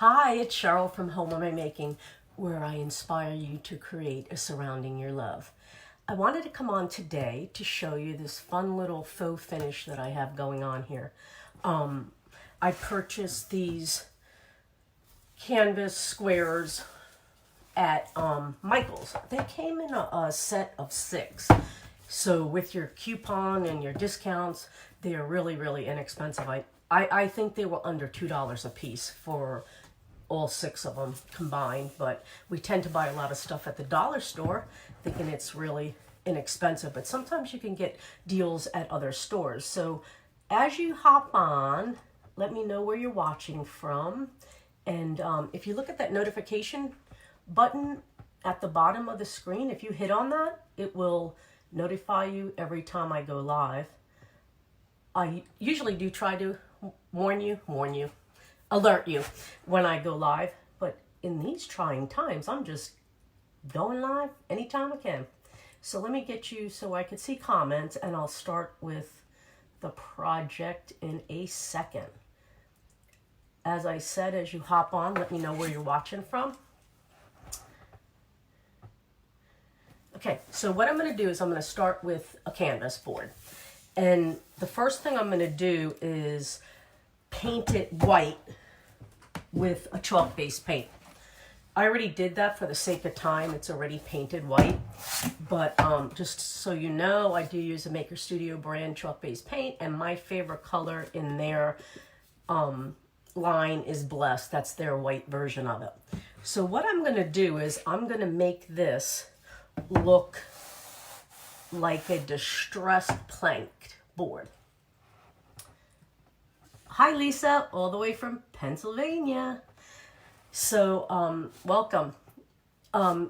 Hi, it's Cheryl from Home of My Making, where I inspire you to create a surrounding your love. I wanted to come on today to show you this fun little faux finish that I have going on here. I purchased these canvas squares at Michael's. They came in a set of 6. So with your coupon and your discounts, they are really, really inexpensive. I think they were under $2 a piece for all 6 of them combined, but we tend to buy a lot of stuff at the dollar store thinking it's really inexpensive, but sometimes you can get deals at other stores. So as you hop on, let me know where you're watching from, and if you look at that notification button at the bottom of the screen, if you hit on that, it will notify you every time I go live. I usually do try to alert you when I go live, but in these trying times, I'm just going live anytime I can. So let me get you so I can see comments, and I'll start with the project in a second. As I said, as you hop on, let me know where you're watching from. Okay, so what I'm going to do is I'm going to start with a canvas board. And the first thing I'm going to do is paint it white with a chalk-based paint. I already did that for the sake of time. It's already painted white. But just so you know, I do use a Maker Studio brand chalk-based paint, and my favorite color in their line is Blessed. That's their white version of it. So what I'm going to do is I'm going to make this look like a distressed planked board. Hi, Lisa, all the way from Pennsylvania. So, welcome.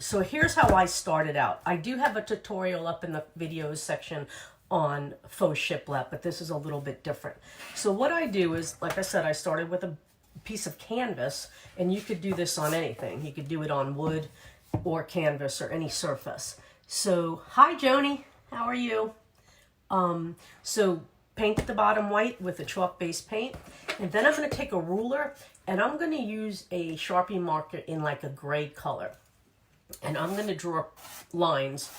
So here's how I started out. I do have a tutorial up in the videos section on faux shiplap, but this is a little bit different. So what I do is, like I said, I started with a piece of canvas, and you could do this on anything. You could do it on wood or canvas or any surface. So, hi, Joni, how are you? So paint the bottom white with a chalk-based paint, and then I'm going to take a ruler and I'm going to use a Sharpie marker in like a gray color, and I'm going to draw lines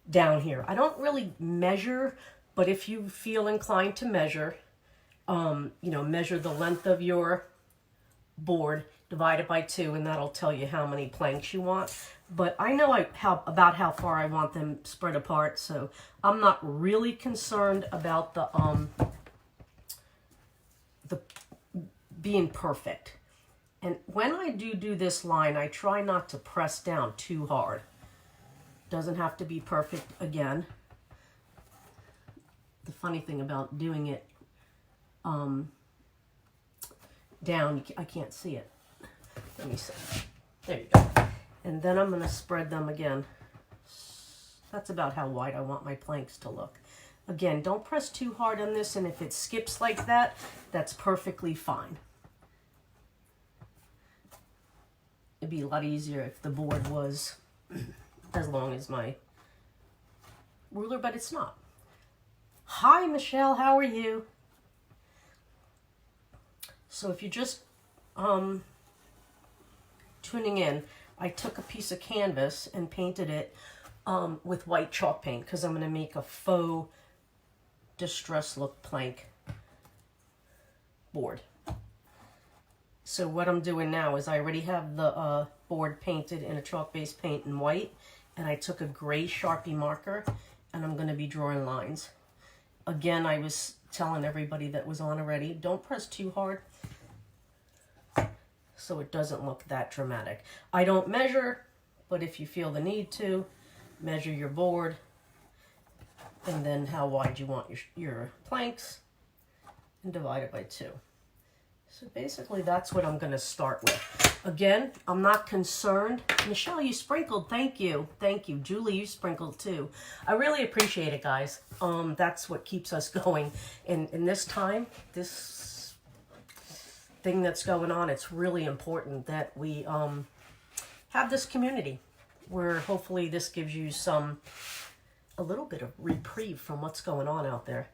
down here. I don't really measure, but if you feel inclined to measure, measure the length of your board, divide it by 2, and that'll tell you how many planks you want. But I know about how far I want them spread apart, so I'm not really concerned about the being perfect. And when I do this line, I try not to press down too hard. Doesn't have to be perfect again. The funny thing about doing it down, I can't see it. Let me see. There you go. And then I'm going to spread them again. That's about how wide I want my planks to look. Again, don't press too hard on this, and if it skips like that, that's perfectly fine. It'd be a lot easier if the board was as long as my ruler, but it's not. Hi, Michelle, how are you? So if you're just tuning in, I took a piece of canvas and painted it with white chalk paint because I'm going to make a faux distress look plank board. So what I'm doing now is I already have the board painted in a chalk-based paint in white, and I took a gray Sharpie marker, and I'm going to be drawing lines. Again, I was telling everybody that was on already, don't press too hard so it doesn't look that dramatic. I don't measure, but if you feel the need to, measure your board and then how wide you want your planks and divide it by 2. So basically that's what I'm going to start with. Again, I'm not concerned. Michelle, you sprinkled. Thank you. Thank you. Julie, you sprinkled too. I really appreciate it, guys. That's what keeps us going. In this time, this thing that's going on, it's really important that we have this community where hopefully this gives you a little bit of reprieve from what's going on out there.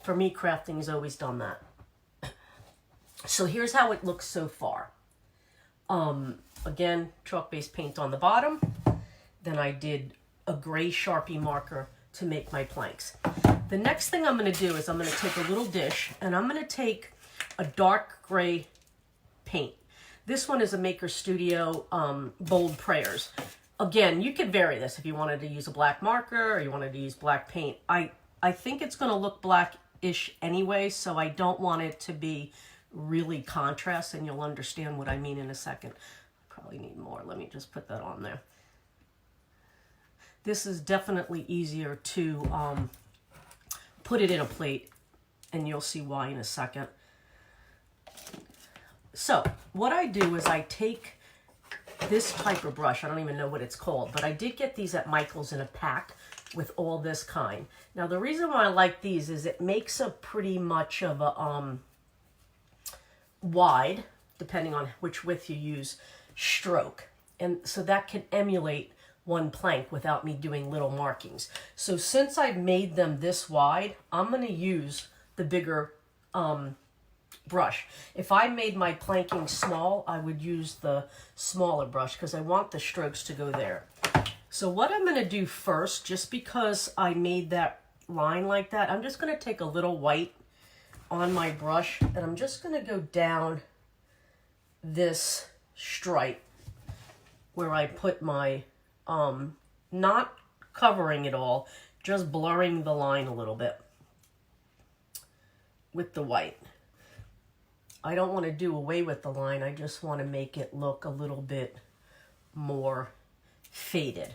For me, crafting has always done that. So here's how it looks so far. Again, chalk-based paint on the bottom. Then I did a gray Sharpie marker to make my planks. The next thing I'm going to do is I'm going to take a little dish and I'm going to take a dark gray paint. This one is a Maker Studio Bold Prayers. Again, you could vary this if you wanted to use a black marker or you wanted to use black paint. I think it's going to look black-ish anyway, so I don't want it to be really contrast, and you'll understand what I mean in a second. Probably need more. Let me just put that on there. This is definitely easier to put it in a plate, and you'll see why in a second. So what I do is I take this type of brush. I don't even know what it's called, but I did get these at Michael's in a pack with all this kind. Now the reason why I like these is it makes a pretty much of a wide, depending on which width you use, stroke. And so that can emulate one plank without me doing little markings. So since I've made them this wide, I'm going to use the bigger brush. If I made my planking small, I would use the smaller brush because I want the strokes to go there. So what I'm going to do first, just because I made that line like that, I'm just going to take a little white on my brush and I'm just going to go down this stripe where I put my, not covering it all, just blurring the line a little bit with the white. I don't want to do away with the line. I just want to make it look a little bit more faded.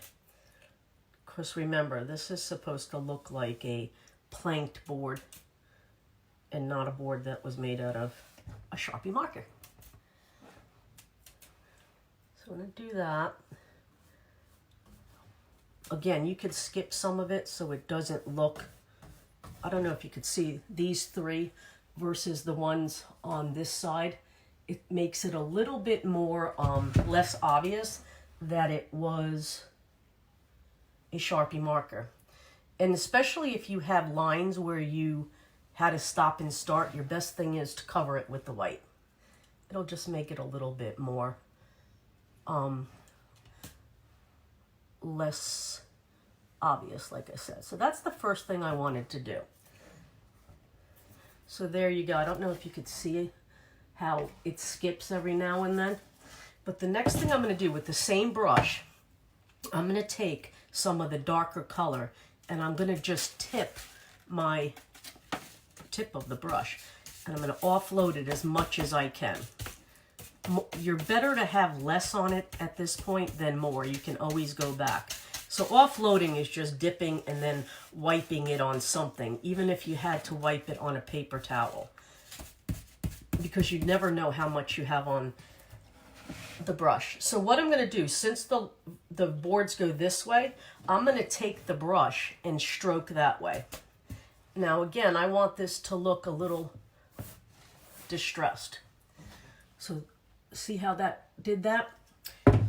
Because remember, this is supposed to look like a planked board and not a board that was made out of a Sharpie marker. So I'm going to do that. Again, you could skip some of it so it doesn't look, I don't know if you could see these three versus the ones on this side. It makes it a little bit more less obvious that it was a Sharpie marker. And especially if you have lines where you had to stop and start, your best thing is to cover it with the white. It'll just make it a little bit more less obvious, like I said. So that's the first thing I wanted to do. So there you go. I don't know if you could see how it skips every now and then. But the next thing I'm going to do with the same brush, I'm going to take some of the darker color and I'm going to just tip my tip of the brush. And I'm going to offload it as much as I can. You're better to have less on it at this point than more. You can always go back. So offloading is just dipping and then wiping it on something, even if you had to wipe it on a paper towel. Because you never know how much you have on the brush. So what I'm going to do, since the boards go this way, I'm going to take the brush and stroke that way. Now again, I want this to look a little distressed. So see how that did that?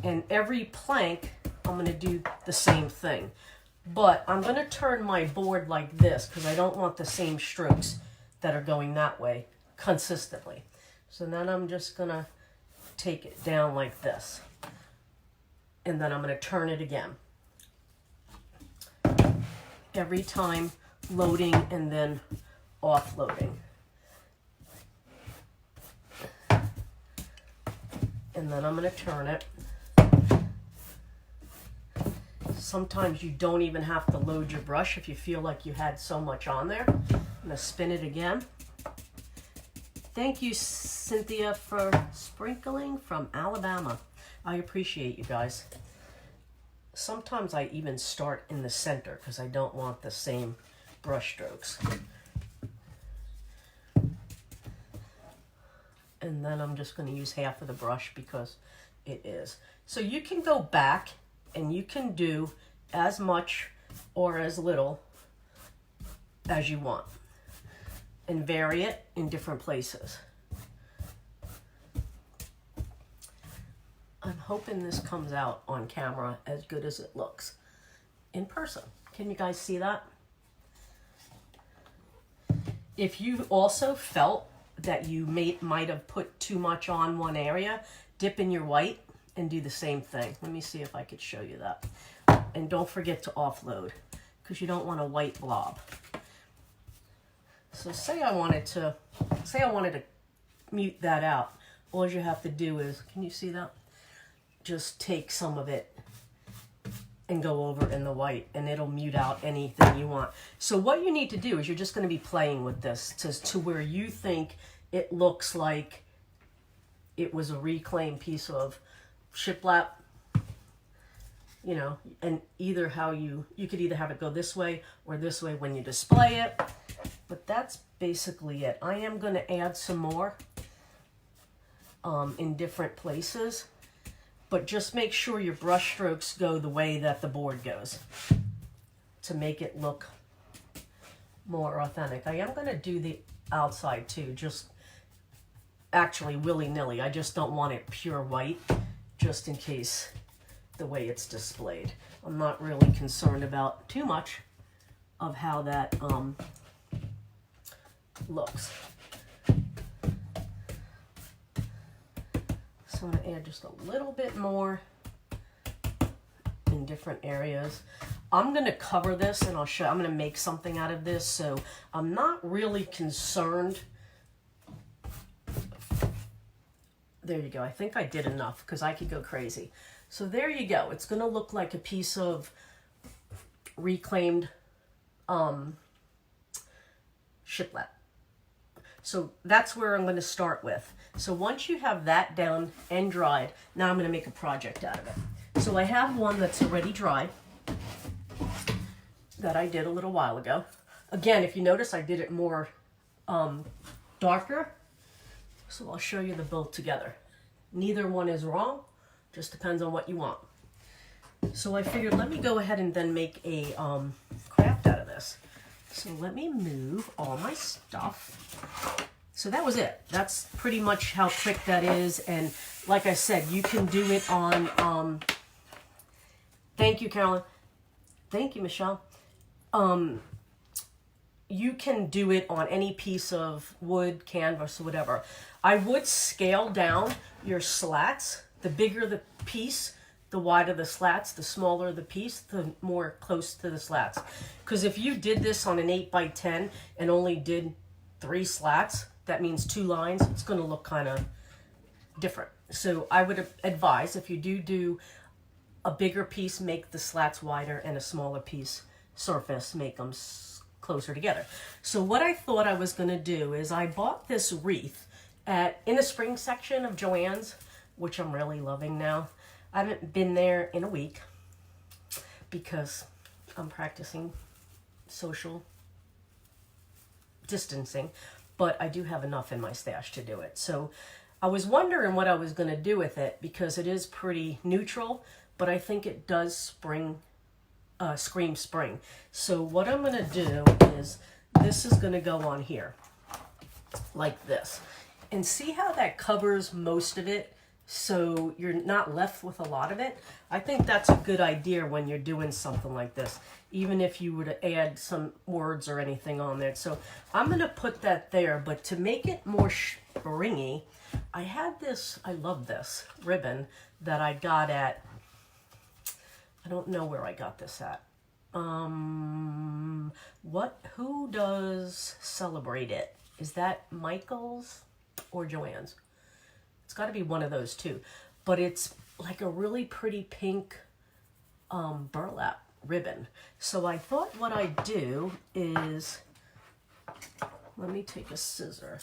And every plank, I'm going to do the same thing. But I'm going to turn my board like this because I don't want the same strokes that are going that way consistently. So then I'm just going to take it down like this. And then I'm going to turn it again. Every time loading and then offloading. And then I'm going to turn it. Sometimes you don't even have to load your brush if you feel like you had so much on there. I'm going to spin it again. Thank you, Cynthia, for sprinkling from Alabama. I appreciate you guys. Sometimes I even start in the center because I don't want the same brush strokes. And then I'm just going to use half of the brush because it is. So you can go back and you can do as much or as little as you want and vary it in different places. I'm hoping this comes out on camera as good as it looks in person. Can you guys see that? If you also felt that you might have put too much on one area, dip in your white and do the same thing. Let me see if I could show you that. And don't forget to offload, because you don't want a white blob. So say I wanted to mute that out. All you have to do is, can you see that? Just take some of it and go over in the white, and it'll mute out anything you want. So what you need to do is you're just going to be playing with this to where you think it looks like it was a reclaimed piece of shiplap, you know, and either how you could either have it go this way or this way when you display it. But that's basically it. I am going to add some more in different places, but just make sure your brush strokes go the way that the board goes to make it look more authentic. I am going to do the outside too, just actually willy-nilly. I just don't want it pure white, just in case the way it's displayed. I'm not really concerned about too much of how that looks. So I'm going to add just a little bit more in different areas. I'm going to cover this and I'm going to make something out of this, so I'm not really concerned. There you go. I think I did enough because I could go crazy. So there you go. It's going to look like a piece of reclaimed shiplap. So that's where I'm going to start with. So once you have that down and dried, now I'm going to make a project out of it. So I have one that's already dried that I did a little while ago. Again, if you notice, I did it more darker. So I'll show you the both together. Neither one is wrong, just depends on what you want. So I figured, let me go ahead and then make a craft out of this. So let me move all my stuff. So that was it. That's pretty much how quick that is. And like I said, you can do it on, thank you, Carolyn. Thank you, Michelle. You can do it on any piece of wood, canvas, or whatever. I would scale down your slats. The bigger the piece, the wider the slats. The smaller the piece, the more close to the slats. Because if you did this on an 8x10 and only did 3 slats, that means 2 lines, it's going to look kind of different. So I would advise, if you do a bigger piece, make the slats wider, and a smaller piece surface, make them closer together. So what I thought I was going to do is I bought this wreath in the spring section of Joann's, which I'm really loving now. I haven't been there in a week because I'm practicing social distancing, but I do have enough in my stash to do it. So I was wondering what I was going to do with it, because it is pretty neutral, but I think it does scream spring. So what I'm going to do is, this is going to go on here like this, and see how that covers most of it, so you're not left with a lot of it. I think that's a good idea when you're doing something like this, even if you were to add some words or anything on there. So I'm going to put that there, but to make it more springy, I had this, I love this ribbon that I got at, I don't know where I got this at. Who does Celebrate It? Is that Michael's or Joann's? It's got to be one of those two. But it's like a really pretty pink burlap ribbon. So I thought what I'd do is, let me take a scissor.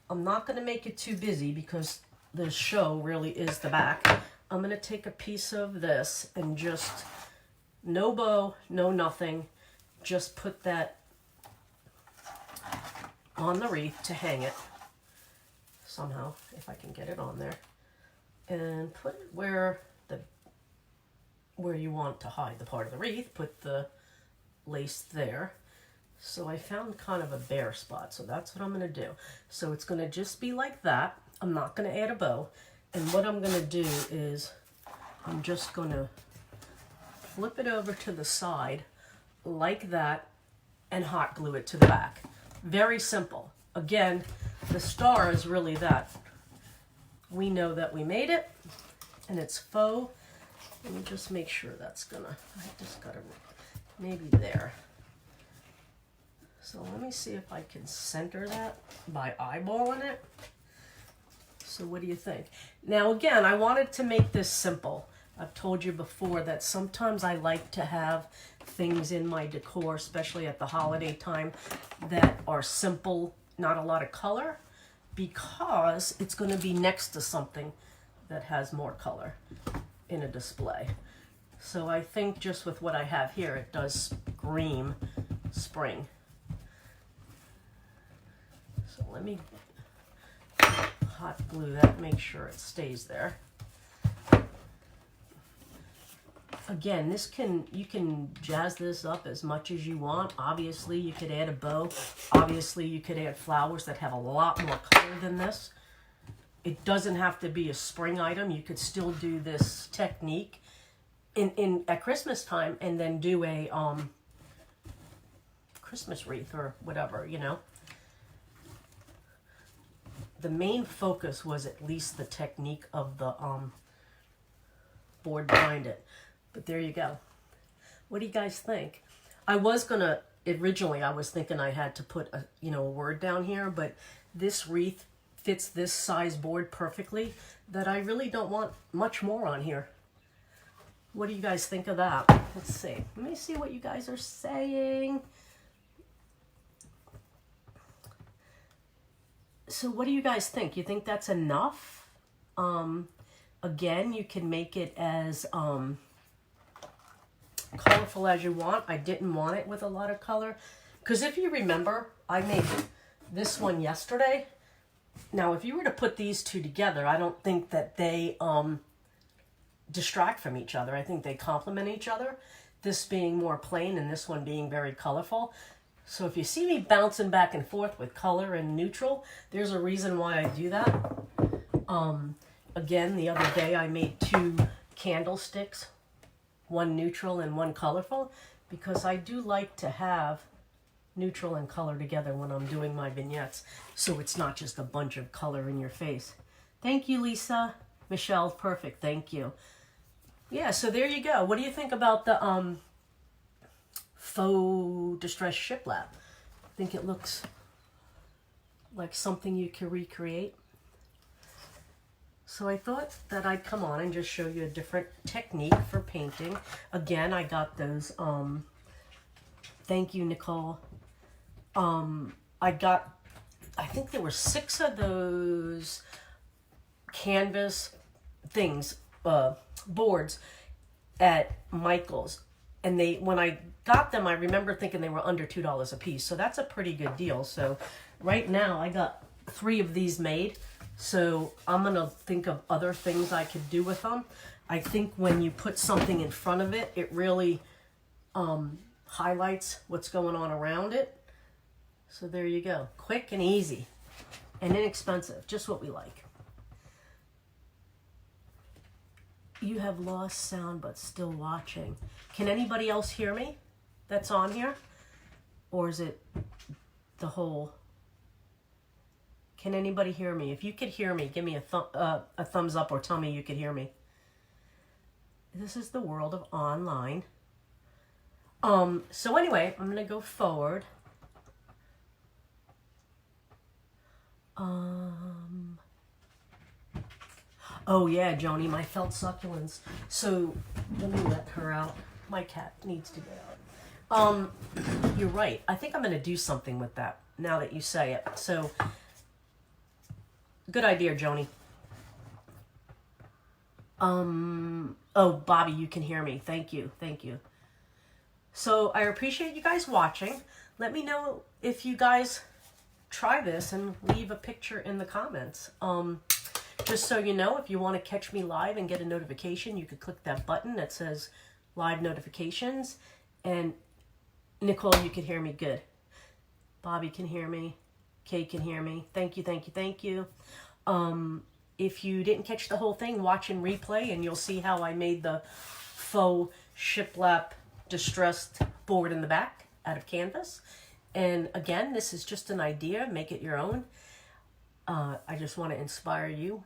I'm not going to make it too busy because the show really is the back. I'm going to take a piece of this and just, no bow, no nothing, just put that on the wreath to hang it somehow, if I can get it on there, and put it where you want to hide the part of the wreath. Put the lace there. So I found kind of a bare spot, so that's what I'm going to do. So it's going to just be like that. I'm not going to add a bow. And what I'm going to do is I'm just going to flip it over to the side like that and hot glue it to the back. Very simple. Again, the star is really that we know that we made it, and it's faux. Let me just make sure that's gonna, I just gotta, maybe there. So let me see if I can center that by eyeballing it. So what do you think? Now again, I wanted to make this simple. I've told you before that sometimes I like to have things in my decor, especially at the holiday time, that are simple, not a lot of color, because it's going to be next to something that has more color in a display. So I think just with what I have here, it does scream spring. So let me hot glue that, make sure it stays there. Again, this you can jazz this up as much as you want. Obviously, you could add a bow. Obviously, you could add flowers that have a lot more color than this. It doesn't have to be a spring item. You could still do this technique at Christmas time and then do a Christmas wreath or whatever, you know. The main focus was at least the technique of the board behind it. But there you go. What do you guys think? I was gonna, originally I was thinking I had to put a, you know, a word down here, but this wreath fits this size board perfectly that I really don't want much more on here. What do you guys think of that? Let's see. Let me see what you guys are saying. So what do you guys think? You think that's enough? Again, you can make it as colorful as you want. I didn't want it with a lot of color because if you remember, I made this one yesterday. Now, if you were to put these two together, I don't think that they distract from each other. I think they complement each other. This being more plain and this one being very colorful. So if you see me bouncing back and forth with color and neutral, there's a reason why I do that. Again, the other day I made 2 candlesticks, one neutral and one colorful, because I do like to have neutral and color together when I'm doing my vignettes, so it's not just a bunch of color in your face. Thank you, Lisa. Michelle, perfect, thank you. Yeah, so there you go. What do you think about the faux distressed shiplap? I think it looks like something you can recreate. So I thought that I'd come on and just show you a different technique for painting. Again, I got those, thank you, Nicole. I think there were 6 of those canvas things, boards at Michael's. And when I got them, I remember thinking they were under $2 a piece. So that's a pretty good deal. So right now I got 3 of these made. So I'm going to think of other things I could do with them. I think when you put something in front of it, it really highlights what's going on around it. So there you go. Quick and easy and inexpensive. Just what we like. You have lost sound but still watching. Can anybody else hear me that's on here? Or is it the whole... Can anybody hear me? If you could hear me, give me a thumbs up or tell me you could hear me. This is the world of online. So anyway, I'm going to go forward. Oh yeah, Joni, my felt succulents. So let me let her out. My cat needs to get out. You're right. I think I'm going to do something with that now that you say it. So... Good idea, Joni. Oh, Bobby, you can hear me. Thank you. Thank you. So I appreciate you guys watching. Let me know if you guys try this and leave a picture in the comments. Just so you know, if you want to catch me live and get a notification, you could click that button that says live notifications. And Nicole, you can hear me good. Bobby can hear me. Kay can hear me. Thank you, thank you, thank you. If you didn't catch the whole thing, watch and replay, and you'll see how I made the faux shiplap distressed board in the back out of canvas. And again, this is just an idea. Make it your own. I just want to inspire you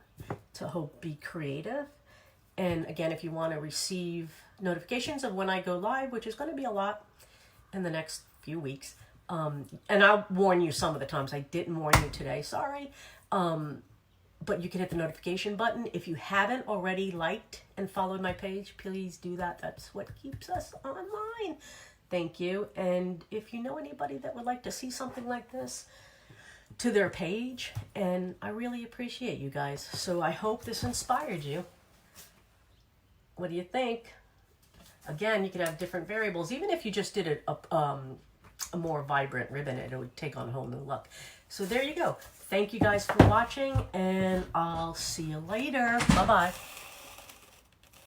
to hope, be creative. And again, if you want to receive notifications of when I go live, which is going to be a lot in the next few weeks, and I'll warn you some of the times. I didn't warn you today, sorry. But you can hit the notification button. If you haven't already liked and followed my page, please do that. That's what keeps us online. Thank you. And if you know anybody that would like to see something like this, to their page, and I really appreciate you guys. So I hope this inspired you. What do you think? Again, you could have different variables. Even if you just did a more vibrant ribbon, it would take on a whole new look. So there you go. Thank you guys for watching, and I'll see you later. Bye-bye.